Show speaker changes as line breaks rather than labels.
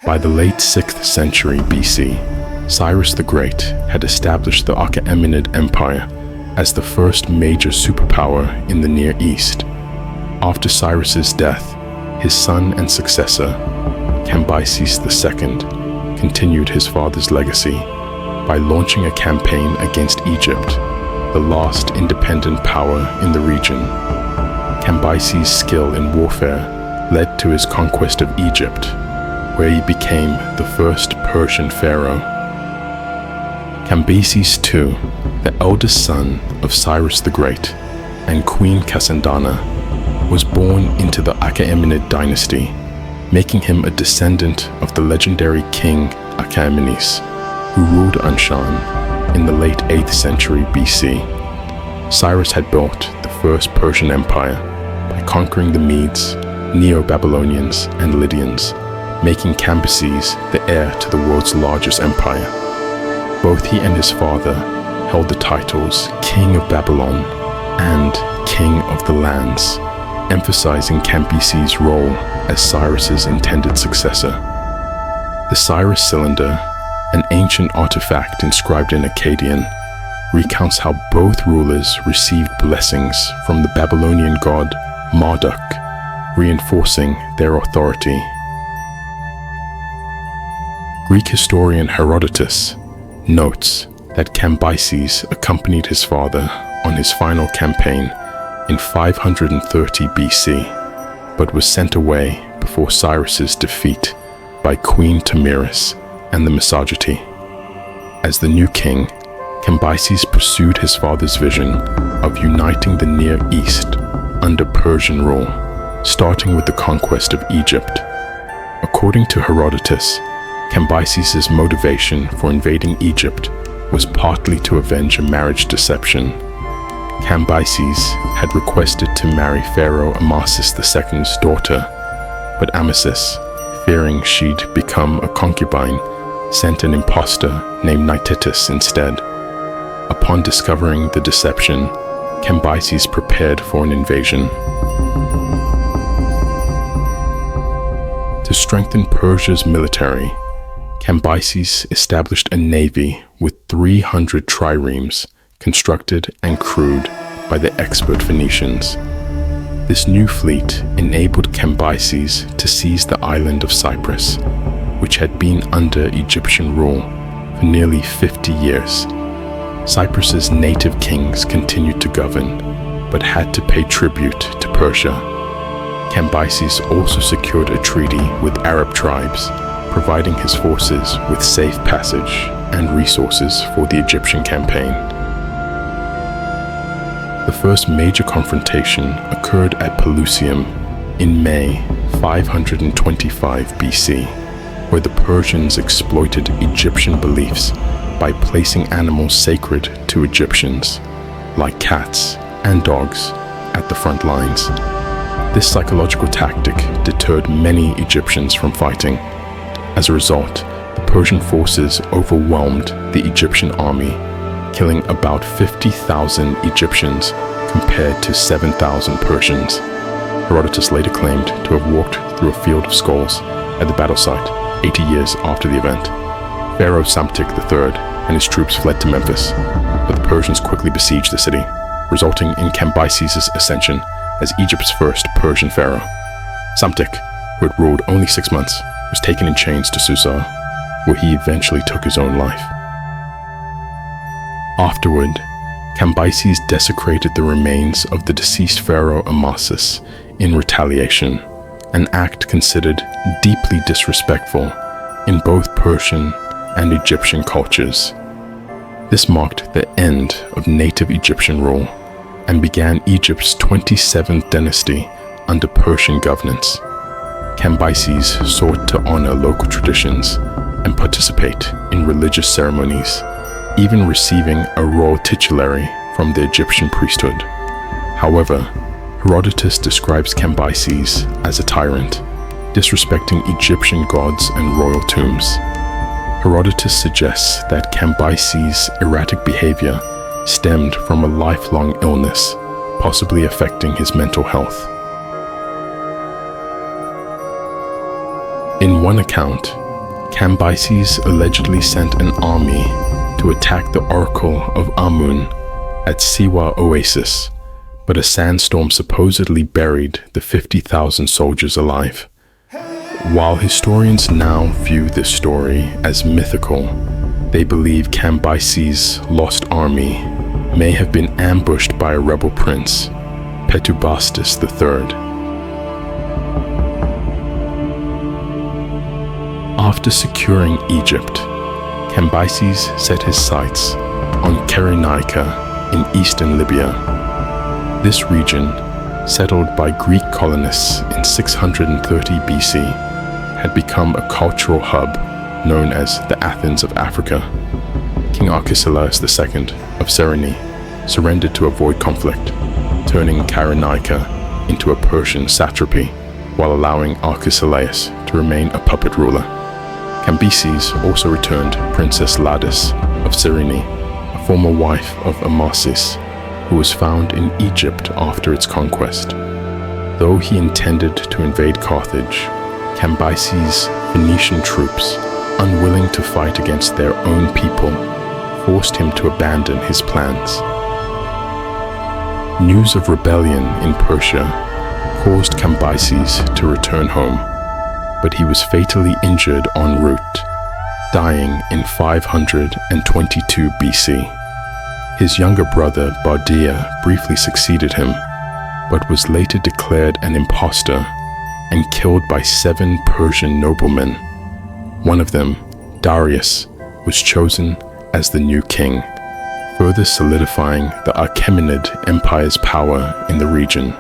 By the late 6th century BC, Cyrus the Great had established the Achaemenid Empire as the first major superpower in the Near East. After Cyrus's death, his son and successor, Cambyses II, continued his father's legacy by launching a campaign against Egypt, the last independent power in the region. Cambyses' skill in warfare led to his conquest of Egypt, where he became the first Persian pharaoh. Cambyses II, the eldest son of Cyrus the Great and Queen Cassandana, was born into the Achaemenid dynasty, making him a descendant of the legendary king Achaemenes, who ruled Anshan in the late 8th century BC. Cyrus had built the First Persian Empire by conquering the Medes, Neo-Babylonians, and Lydians, making Cambyses the heir to the world's largest empire. Both he and his father held the titles King of Babylon and King of the Lands, emphasizing Cambyses' role as Cyrus's intended successor. The Cyrus Cylinder, an ancient artifact inscribed in Akkadian, recounts how both rulers received blessings from the Babylonian god Marduk, reinforcing their authority. Greek historian Herodotus notes that Cambyses accompanied his father on his final campaign in 530 BC, but was sent away before Cyrus's defeat by Queen Tamiris and the Massagetae. As the new king, Cambyses pursued his father's vision of uniting the Near East under Persian rule, starting with the conquest of Egypt. According to Herodotus, Cambyses' motivation for invading Egypt was partly to avenge a marriage deception. Cambyses had requested to marry Pharaoh Amasis II's daughter, but Amasis, fearing she'd become a concubine, sent an impostor named Nititis instead. Upon discovering the deception, Cambyses prepared for an invasion. To strengthen Persia's military, Cambyses established a navy with 300 triremes constructed and crewed by the expert Phoenicians. This new fleet enabled Cambyses to seize the island of Cyprus, which had been under Egyptian rule for nearly 50 years. Cyprus's native kings continued to govern, but had to pay tribute to Persia. Cambyses also secured a treaty with Arab tribes, providing his forces with safe passage and resources for the Egyptian campaign. The first major confrontation occurred at Pelusium in May 525 BC, where the Persians exploited Egyptian beliefs by placing animals sacred to Egyptians, like cats and dogs, at the front lines. This psychological tactic deterred many Egyptians from fighting. As a result, the Persian forces overwhelmed the Egyptian army, killing about 50,000 Egyptians compared to 7,000 Persians. Herodotus later claimed to have walked through a field of skulls at the battle site 80 years after the event. Pharaoh Psamtik III and his troops fled to Memphis, but the Persians quickly besieged the city, resulting in Cambyses' ascension as Egypt's first Persian pharaoh. Psamtik, who had ruled only 6 months, was taken in chains to Susa, where he eventually took his own life. Afterward, Cambyses desecrated the remains of the deceased pharaoh Amasis in retaliation, an act considered deeply disrespectful in both Persian and Egyptian cultures. This marked the end of native Egyptian rule and began Egypt's 27th dynasty under Persian governance. Cambyses sought to honor local traditions and participate in religious ceremonies, even receiving a royal titulary from the Egyptian priesthood. However, Herodotus describes Cambyses as a tyrant, disrespecting Egyptian gods and royal tombs. Herodotus suggests that Cambyses' erratic behavior stemmed from a lifelong illness, possibly affecting his mental health. In one account, Cambyses allegedly sent an army to attack the Oracle of Amun at Siwa Oasis, but a sandstorm supposedly buried the 50,000 soldiers alive. While historians now view this story as mythical, they believe Cambyses' lost army may have been ambushed by a rebel prince, Petubastis III. After securing Egypt, Cambyses set his sights on Cyrenaica in eastern Libya. This region, settled by Greek colonists in 630 BC, had become a cultural hub known as the Athens of Africa. King Achaemenes II of Cyrene surrendered to avoid conflict, turning Cyrenaica into a Persian satrapy while allowing Achaemenes to remain a puppet ruler. Cambyses also returned Princess Ladis of Cyrene, a former wife of Amasis, who was found in Egypt after its conquest. Though he intended to invade Carthage, Cambyses' Phoenician troops, unwilling to fight against their own people, forced him to abandon his plans. News of rebellion in Persia caused Cambyses to return home, but he was fatally injured en route, dying in 522 BC. His younger brother Bardia briefly succeeded him, but was later declared an impostor and killed by 7 Persian noblemen. One of them, Darius, was chosen as the new king, further solidifying the Achaemenid Empire's power in the region.